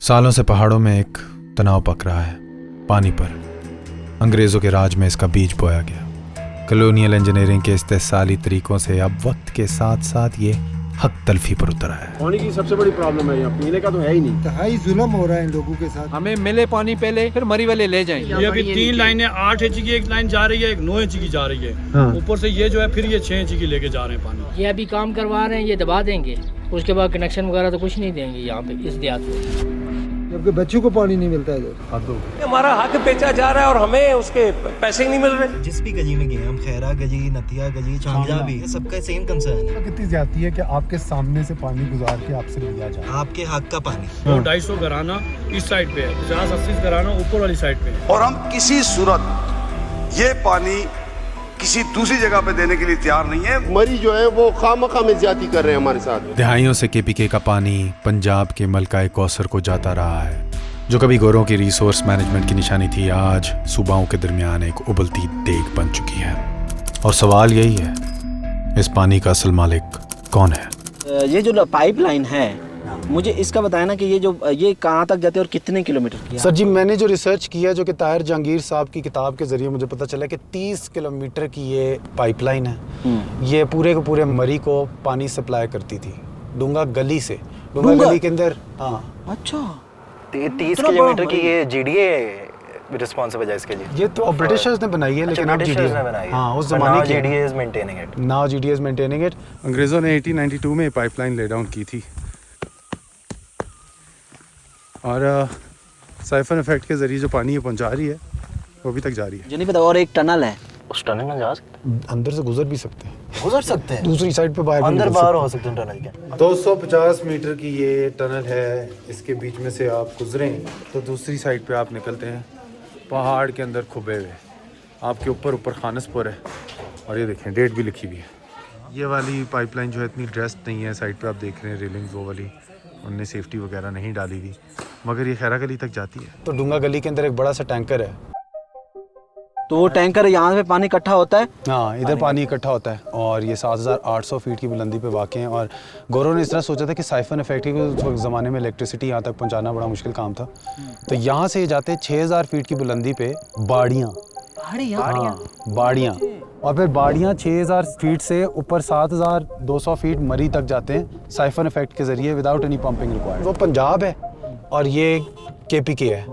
सालों से पहाड़ों में एक तनाव पक रहा है पानी पर। अंग्रेज़ों के राज में इसका बीज बोया गया। कॉलोनियल इंजीनियरिंग के इस्तेसाली तरीकों से अब वक्त के साथ साथ ये हक तलफी पर उतरा है। पानी की सबसे बड़ी प्रॉब्लम है, यहाँ पीने का तो है ही नहीं। तहाई जुल्म हो रहा है इन लोगों के साथ। हमें मिले पानी पहले, फिर मरी वाले ले जाएं। ये अभी 3 लाइनें 8 इंच की एक लाइन जा रही है, एक 9 इंच की जा रही है। ऊपर से ये जो है फिर ये 6 इंच की लेके जा रहे हैं पानी। ये अभी काम करवा रहे हैं, ये दबा देंगे, उसके बाद कनेक्शन वगैरह तो कुछ नहीं देंगे यहाँ पे इस देहात में। जबकि बच्चों को पानी नहीं मिलता है। हमारा हक बेचा जा रहा है और हमें उसके पैसे ही नहीं मिल रहे। जिस भी गली में गए हम, खैरा गली, नतिया गली, चांगला भी, सबका सेम कंसर्न है। कितनी ज्यादती है कि आपके सामने से पानी गुजार के आपसे लिया जाए, आपके हक का पानी। 250 घराना इस साइड पे है, 50-80 घराना ऊपर वाली साइड पे है। और हम किसी सूरत ये पानी किसी दूसरी जगह पे देने के लिए तैयार नहीं है। मरी जो है वो खामखा में ज्यादती कर रहे हैं हमारे साथ। दहाइयों से केपीके का पानी पंजाब के मलकाए कौसर को जाता रहा है, जो कभी गोरों की रिसोर्स मैनेजमेंट की निशानी थी, आज सूबाओं के दरमियान एक उबलती देग बन चुकी है। और सवाल यही है, इस पानी का असल मालिक कौन है? ये जो पाइपलाइन है, मुझे इसका बताया ना कि ये कहाँ तक जाते हैं और कितने किलोमीटर की है? सर जी, मैंने जो रिसर्च किया, जो कि ताहिर जहांगीर साहब की किताब के जरिए मुझे पता चला कि 30 किलोमीटर की ये पाइपलाइन है। ये पूरे के पूरे मरी को पानी सप्लाई करती थी डूंगा गली से। डूंगा गली के अंदर। हाँ, अच्छा, 30 किलोमीटर की ये जीडीए रिस्पॉन्सिबल है इसके लिए। ये तो ब्रिटिशर्स ने बनाई है, लेकिन अब जीडीए ने बनाई है। हाँ, उस जमाने की GDA is maintaining it. Now GDA is maintaining it. अंग्रेज़ों ने 1892 में पाइपलाइन ले डाउन की थी और साइफन इफेक्ट के जरिए जो पानी ये पहुंचा रही है वो अभी तक जारी है। मुझे नहीं पता। और एक टनल है, उस टनल में जा सकते हैं, अंदर से गुजर भी सकते हैं। गुजर सकते हैं दूसरी साइड पे बाहर अंदर बाहर हो सकते हैं टनल के। 250 मीटर की ये टनल है, इसके बीच में से आप गुजरें तो दूसरी साइड पे आप निकलते हैं पहाड़ के अंदर खुबे हुए। आपके ऊपर खानसपुर है और ये देखें डेट भी लिखी हुई है। ये वाली पाइपलाइन जो है इतनी ड्रेस्ड नहीं है, साइड पे आप देख रहे हैं रेलिंग्स वो वाली, उनने सेफ्टी वगैरह नहीं डाली हुई, मगर ये खैरा गली तक जाती है। तो डूंगा गली के अंदर एक बड़ा सा टैंकर है। तो वो टैंकर यहाँ पे पानी इकट्ठा होता है? हाँ, इधर पानी इकट्ठा होता है और ये 7800 फीट की बुलंदी पे वाक़ हैं। और गौरव ने इस तरह सोचा था कि साइफन इफेक्ट के उस ज़माने में इलेक्ट्रिसिटी यहाँ तक पहुँचाना बड़ा मुश्किल काम था, तो यहाँ से जाते 6000 फीट की बुलंदी पे बाड़ियाँ। और फिर बाड़ियाँ 6000 फीट से ऊपर 7200 फीट मरी तक जाते हैं साइफन इफेक्ट के ज़रिए, विदाउट एनी पंपिंग रिक्वायर्ड। वो पंजाब है और ये केपीके है।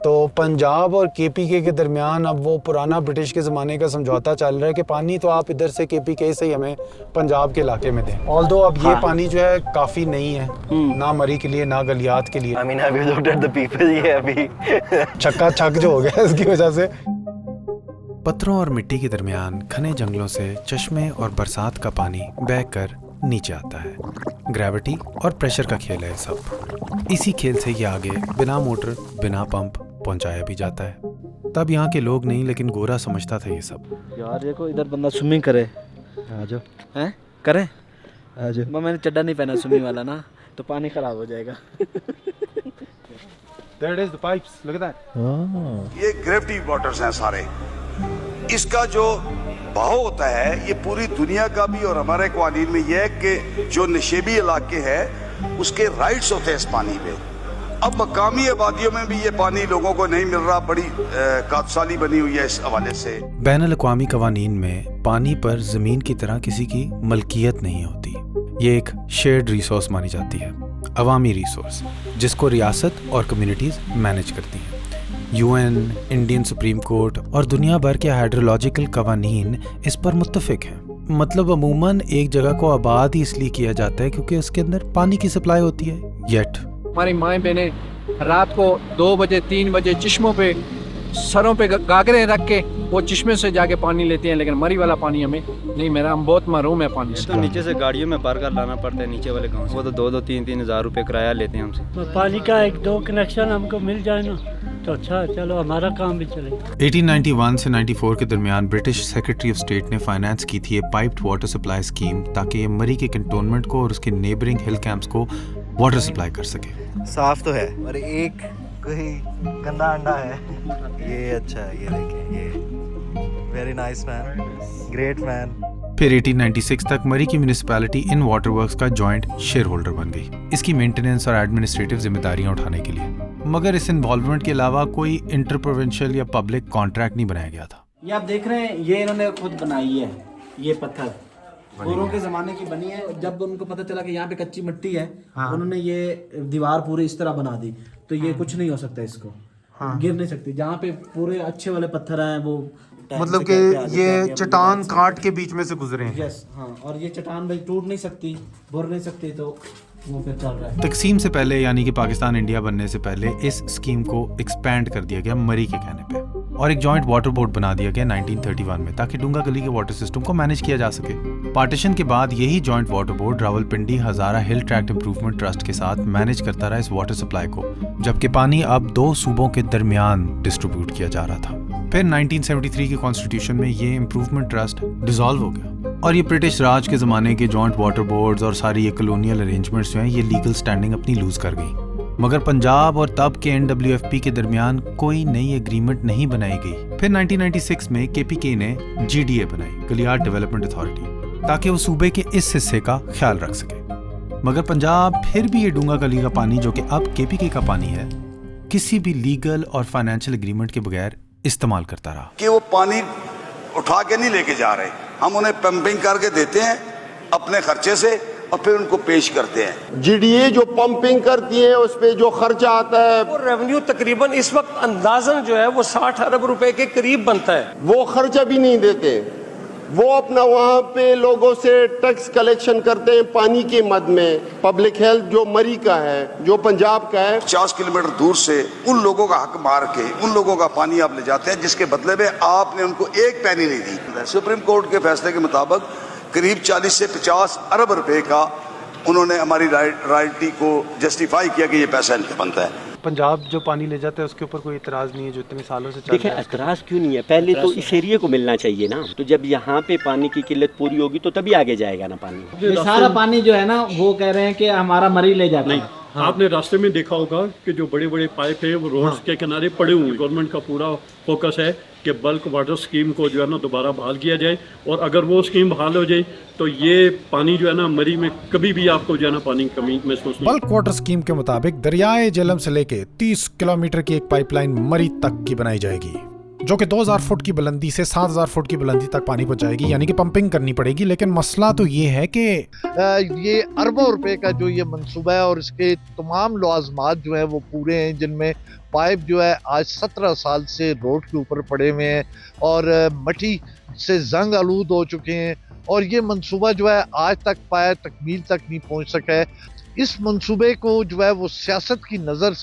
तो पंजाब और केपीके के दरमियान अब वो पुराना ब्रिटिश के ज़माने का समझौता चल रहा है कि पानी तो आप इधर से केपीके से ही हमें पंजाब के इलाके में दें। ऑल्दो अब ये पानी जो है काफ़ी नहीं है, ना मरी के लिए ना गलियात के लिए। I mean, have you looked at the people? ये अभी छक्का छक जो हो गया इसकी वजह से। पत्थरों और मिट्टी के दरमियान घने जंगलों से चश्मे और बरसात का पानी बहकर नीचे आता है। ग्रेविटी और प्रेशर का खेल है सब। इसी खेल से ये आगे बिना मोटर बिना पंप पहुंचाया भी जाता है। तब यहाँ के लोग नहीं, लेकिन गोरा समझता था ये सब। यार देखो, इधर बंदा स्विमिंग करे, आ जाओ। हैं करे, आ जाओ। मैंने चड्डा नहीं पहना स्विमिंग वाला ना, तो पानी खराब हो जाएगा। There it is, the pipes. Look at that. ये ग्रेविटी वाटर्स हैं सारे। इसका जो बहाव होता है ये पूरी दुनिया का भी और हमारे कवानीन में ये है कि जो नशेबी इलाके हैं उसके राइट्स होते हैं इस पानी पे। अब मकामी आबादियों में भी ये पानी लोगों को नहीं मिल रहा, बड़ी कादसाली बनी हुई है इस हवाले से। बैनुल अक़वामी कवानीन में पानी पर ज़मीन की तरह किसी की मलकियत नहीं होती। ये एक शेयर्ड रिसोर्स मानी जाती है, अवामी रिसोर्स, जिसको रियासत और कम्युनिटीज़ मैनेज करती हैं। यूएन, इंडियन सुप्रीम कोर्ट और दुनिया भर के हाइड्रोलॉजिकल कवानीन इस पर मुत्तफिक हैं। मतलब अमूमन एक जगह को आबाद ही इसलिए किया जाता है क्योंकि उसके अंदर पानी की सप्लाई होती है। येट हमारी माएँ बहनें रात को 2 बजे 3 बजे चश्मों पे सरों पे गागरे रख के वो चश्मे से जाके पानी लेते हैं, लेकिन मरी वाला पानी हमें नहीं मिला। हम बहुत महरूम है पानी से। तो नीचे से गाड़ियों में भर कर लाना पड़ता है नीचे वाले गाँव से। वो तो 2-3 हज़ार रुपये किराया लेते हैं हमसे। पानी का 1-2 कनेक्शन हमको मिल जाए ना तो अच्छा, चलो हमारा काम भी चलेगा। 1891 से 94 के दरमियान ब्रिटिश सेक्रेटरी ऑफ स्टेट ने फाइनेंस की थी ये पाइप्ड वाटर सप्लाई स्कीम, ताकि ये मरी के कंटोनमेंट को और उसके नेबरिंग हिल कैंप्स को वाटर सप्लाई कर सके। साफ तो है और एक कोई गंदा अंडा है। ये अच्छा है, ये देखिए, ये very nice man, great man. फिर 1896 तक मरी की म्यूनिसिपैलिटी इन वाटर वर्क्स का जॉइंट शेयर होल्डर बन गई, इसकी मेंटेनेंस और एडमिनिस्ट्रेटिव जिम्मेदारियां उठाने के लिए। मगर इस इन्वॉल्वमेंट के अलावा कोई इंटर प्रोविंशियल या पब्लिक कॉन्ट्रैक्ट नहीं बनाया गया था। ये आप देख रहे हैं, ये इन्होंने खुद बनाई है, ये पत्थर गोरों के ज़माने की बनी है। जब उनको पता चला कि यहाँ पे कच्ची मिट्टी है, उन्होंने ये दीवार पूरी इस तरह बना दी, तो ये कुछ नहीं हो सकता, इसको गिर नहीं सकती। जहाँ पे पूरे अच्छे वाले पत्थर हैं वो मतलब कि ये चट्टान काट के बीच में से गुजरे हैं। यस, हाँ, और ये चट्टान भाई टूट नहीं सकती, बुर नहीं सकती, तो वो फिर चल रहा है। तकसीम से पहले यानी कि पाकिस्तान इंडिया बनने से पहले इस स्कीम को एक्सपैंड कर दिया गया मरी के कहने पे, और एक जॉइंट वाटर बोर्ड बना दिया गया 1931 में, ताकि डूंगा गली के वाटर सिस्टम को मैनेज किया जा सके। पार्टीशन के बाद यही जॉइंट वाटर बोर्ड रावलपिंडी हजारा हिल ट्रैक्ट इंप्रूवमेंट ट्रस्ट के साथ मैनेज करता रहा इस वाटर सप्लाई को, जबकि पानी अब 2 सूबों के दरमियान डिस्ट्रीब्यूट किया जा रहा था। फिर 1973 के कॉन्स्टिट्यूशन में ये इंप्रूवमेंट ट्रस्ट डिसॉल्व हो गया, और ये ब्रिटिश राज के ज़माने के जॉइंट वाटर बोर्ड्स और सारी ये कॉलोनियल अरेंजमेंट्स जो हैं, ये लीगल स्टैंडिंग अपनी लूज कर गई। मगर पंजाब और तब के NWFP के दरमियान कोई नई एग्रीमेंट नहीं बनाई गई। फिर 1996 में KPK ने GDA बनाई, गलियार डेवलपमेंट अथॉरिटी, ताकि वो सूबे के इस हिस्से का ख्याल रख सके। मगर पंजाब फिर भी ये डूंगा गली का पानी, जो कि अब KPK का पानी है, किसी भी लीगल और फाइनेंशियल एग्रीमेंट के बगैर इस्तेमाल करता रहा। कि वो पानी उठा के नहीं लेके जा रहे, हम उन्हें पंपिंग करके देते हैं अपने खर्चे से और फिर उनको पेश करते हैं। GDA जो पंपिंग करती है उस पे जो खर्चा आता है, वो रेवेन्यू तकरीबन इस वक्त अंदाजन जो है वो 60 अरब रुपए के करीब बनता है। वो खर्चा भी नहीं देते, वो अपना वहाँ पे लोगों से टैक्स कलेक्शन करते हैं पानी के मद में। पब्लिक हेल्थ जो मरी का है, जो पंजाब का है, 50 किलोमीटर दूर से उन लोगों का हक मार के उन लोगों का पानी आप ले जाते हैं, जिसके बदले में आपने उनको एक पैनी नहीं दी। सुप्रीम कोर्ट के फैसले के मुताबिक करीब 40 से 50 अरब रुपए का उन्होंने हमारी रॉयल्टी को जस्टिफाई किया कि ये पैसा इनके बनता है। पंजाब जो पानी ले जाता है उसके ऊपर कोई इतराज़ नहीं है, जो इतने सालों से चल देखिए, रहा है। एतराज़ क्यों नहीं है? पहले तो इस एरिया को मिलना चाहिए ना, तो जब यहाँ पे पानी की किल्लत पूरी होगी तो तभी आगे जाएगा ना पानी। ये सारा पानी जो है ना, वो कह रहे हैं कि हमारा मरी ले जाता है। हाँ। आपने रास्ते में देखा होगा कि जो बड़े बड़े पाइप है वो रोड्स के किनारे पड़े हुए हैं। गवर्नमेंट का पूरा फोकस है कि बल्क वाटर स्कीम को जो है ना दोबारा बहाल किया जाए, और अगर वो स्कीम बहाल हो जाए तो ये पानी जो है ना मरी में कभी भी आपको जो है ना पानी की कमी महसूस नहीं। बल्क वाटर स्कीम के मुताबिक दरियाए जेलम से लेके 30 किलोमीटर की एक पाइपलाइन मरी तक की बनाई जाएगी, जो कि 2000 फुट की बुलंदी से 7000 फुट की बुलंदी तक पानी पहुंचाएगी, यानी कि पंपिंग करनी पड़ेगी। लेकिन मसला तो ये है कि ये अरबों रुपए का जो ये मंसूबा है और इसके तमाम लवाजमात जो है वो पूरे हैं, जिनमें पाइप जो है आज 17 साल से रोड के ऊपर पड़े हुए हैं और मट्टी से जंग आलूद हो चुके हैं, और ये मंसूबा जो है आज तक पाया तकमील तक नहीं पहुंच सका है। इस मंसूबे को जो है वो सियासत की नज़र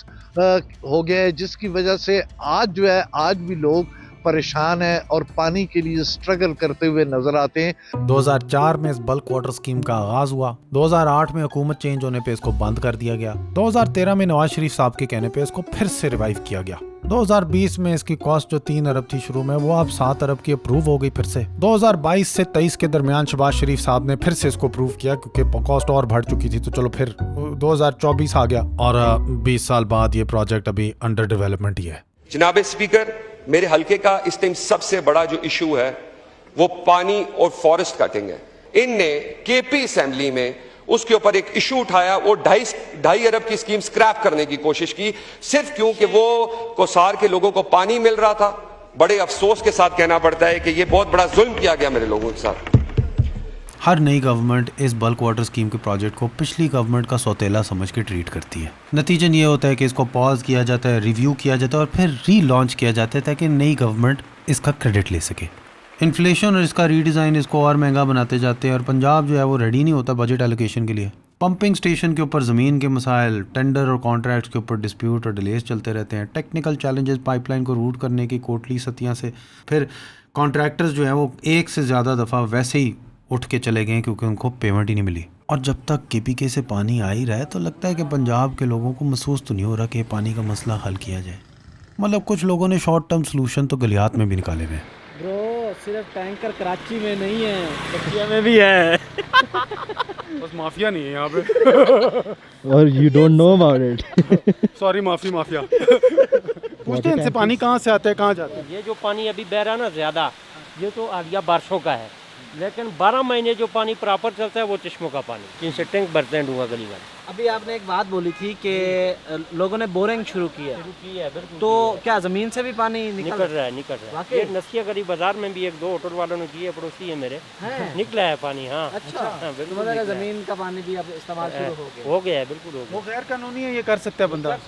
हो गया है, जिसकी वजह से आज जो है आज भी लोग परेशान हैं और पानी के लिए स्ट्रगल करते हुए नजर आते हैं। 2004 में इस बल्क वाटर स्कीम का आगाज हुआ। 2008 में हुकूमत चेंज होने पे इसको बंद कर दिया गया। 2013 में नवाज शरीफ साहब के कहने पे इसको फिर से रिवाइव किया गया। 2020 में इसकी कॉस्ट जो 3 अरब थी शुरू में, वो अब 7 अरब की अप्रूव हो गई फिर से। 2022 से 23 के दरमियान शहबाज शरीफ साहब ने फिर से इसको अप्रूव किया, क्योंकि कॉस्ट और बढ़ चुकी थी, तो चलो फिर 2024 आ गया, और 20 साल बाद ये प्रोजेक्ट अभी अंडर डेवलपमेंट ही है। जनाब स्पीकर, मेरे हल्के का इस टाइम सबसे बड़ा जो इशू है वो पानी और फॉरेस्ट कटिंग है। इनने KP असेंबली में उसके ऊपर एक इशू उठाया, वो 2.5 अरब की स्कीम स्क्रैप करने की कोशिश की, सिर्फ क्योंकि वो कोसार के लोगों को पानी मिल रहा था। बड़े अफसोस के साथ कहना पड़ता है कि ये बहुत बड़ा जुल्म किया गया मेरे लोगों के साथ। हर नई गवर्नमेंट इस बल्क वाटर स्कीम के प्रोजेक्ट को पिछली गवर्नमेंट का सौतेला समझ के ट्रीट करती है। नतीजन ये होता है कि इसको पॉज किया जाता है, रिव्यू किया जाता है और फिर री लॉन्च किया जाता है, ताकि नई गवर्नमेंट इसका क्रेडिट ले सके। इन्फ्लेशन और इसका रीडिज़ाइन इसको और महंगा बनाते जाते हैं, और पंजाब जो है वो रेडी नहीं होता बजट एलोकेशन के लिए। पंपिंग स्टेशन के ऊपर ज़मीन के मसाइल, टेंडर और कॉन्ट्रैक्ट्स के ऊपर डिस्प्यूट और डिलेज चलते रहते हैं। टेक्निकल चैलेंजेस पाइपलाइन को रूट करने की कोटली सतियाँ से। फिर कॉन्ट्रैक्टर्स जो हैं वो एक से ज़्यादा दफ़ा वैसे ही उठ के चले गए क्योंकि उनको पेमेंट ही नहीं मिली। और जब तक KPK से पानी आ ही रहा है तो लगता है कि पंजाब के लोगों को महसूस तो नहीं हो रहा कि पानी का मसला हल किया जाए। मतलब कुछ लोगों ने शॉर्ट टर्म सोल्यूशन तो गलियात में भी निकाले हुए हैं। ब्रो, सिर्फ टैंकर कराची में नहीं है, बच्चिया में भी है। बस माफिया नहीं है यहाँ पे। और you don't know about it. Sorry, mafia. पूछते हैं इनसे पानी कहाँ से आता है, कहाँ जाता है? ये जो पानी अभी बह रहा है ना ज़्यादा, ये तो आलिया बारिशों का है। लेकिन 12 महीने जो पानी प्रॉपर चलता है वो चश्मों का पानी, जिनसे टैंक भरते हैं डूंगा गली वाले। अभी आपने एक बात बोली थी कि लोगों ने बोरिंग शुरू की है, बिल्कुल। तो क्या ज़मीन से भी पानी निकल रहा है? निकल रहा है। ये नसिया गली बाजार में भी 1-2 होटल वालों ने की है, पड़ोसी है मेरे, निकला है पानी। हाँ अच्छा, हाँ, तो मतलब ज़मीन का पानी भी अब इस्तेमाल शुरू हो गया है। बिल्कुल वो गैर कानूनी है, ये कर सकता है बंदा।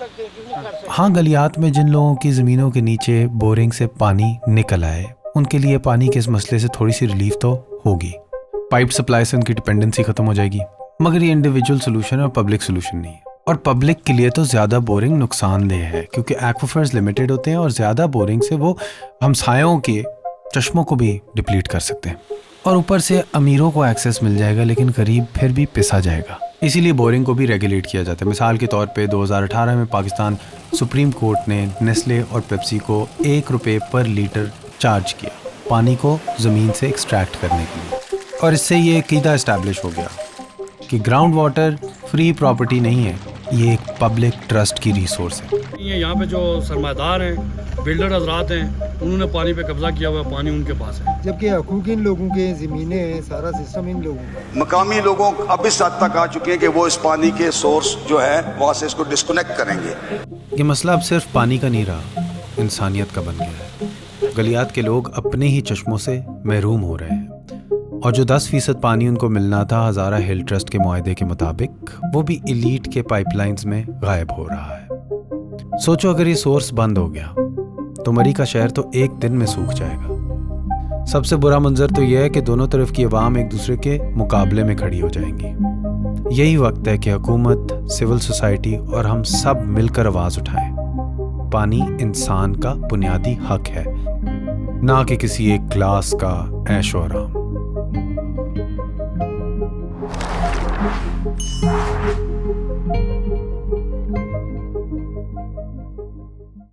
हाँ, गलियात में जिन लोगों की ज़मीनों के नीचे बोरिंग से पानी निकल आए, उनके लिए पानी के इस मसले से थोड़ी सी रिलीफ तो होगी। पाइप सप्लाई से उनकी डिपेंडेंसी खत्म हो जाएगी। मगर ये इंडिविजुअल सोल्यूशन है और पब्लिक सोल्यूशन नहीं है। और पब्लिक के लिए तो ज़्यादा बोरिंग नुकसानदेह है, क्योंकि एक्वाफर्स लिमिटेड होते हैं और ज़्यादा बोरिंग से वो हमसायों के चश्मों को भी डिप्लीट कर सकते हैं। और ऊपर से अमीरों को एक्सेस मिल जाएगा, लेकिन गरीब फिर भी पिसा जाएगा। इसीलिए बोरिंग को भी रेगुलेट किया जाता है। मिसाल के तौर पे 2018 में पाकिस्तान सुप्रीम कोर्ट ने नेस्ले और पेप्सी को ₹1 पर लीटर चार्ज किया पानी को ज़मीन से एक्सट्रैक्ट करने के लिए। और इससे ये कीदा इस्टेब्लिश हो गया कि ग्राउंड वाटर फ्री प्रॉपर्टी नहीं है, ये एक पब्लिक ट्रस्ट की रिसोर्स है। ये यहाँ पे जो सरमादार हैं, बिल्डर हजरात हैं, उन्होंने पानी पे कब्जा किया हुआ, पानी उनके पास है, जबकि हकूक इन लोगों के, ज़मीनें हैं, सारा सिस्टम इन लोगों का। मकामी लोगों अब इस हद तक आ चुके हैं कि वो इस पानी के सोर्स जो है वहाँ से इसको डिस्कनेक्ट करेंगे। ये मसला अब सिर्फ पानी का नहीं रहा, इंसानियत का बन गया है। गलियात के लोग अपने ही चश्मों से महरूम हो रहे हैं, और जो 10% पानी उनको मिलना था हज़ारा हिल ट्रस्ट के मुआहदे के मुताबिक, वो भी एलीट के पाइपलाइंस में गायब हो रहा है। सोचो अगर ये सोर्स बंद हो गया तो मरी का शहर तो एक दिन में सूख जाएगा। सबसे बुरा मंजर तो यह है कि दोनों तरफ की अवाम एक दूसरे के मुकाबले में खड़ी हो जाएंगी। यही वक्त है कि हुकूमत, सिविल सोसाइटी और हम सब मिलकर आवाज़ उठाएं। पानी इंसान का बुनियादी हक है, ना कि किसी एक क्लास का ऐशो आराम।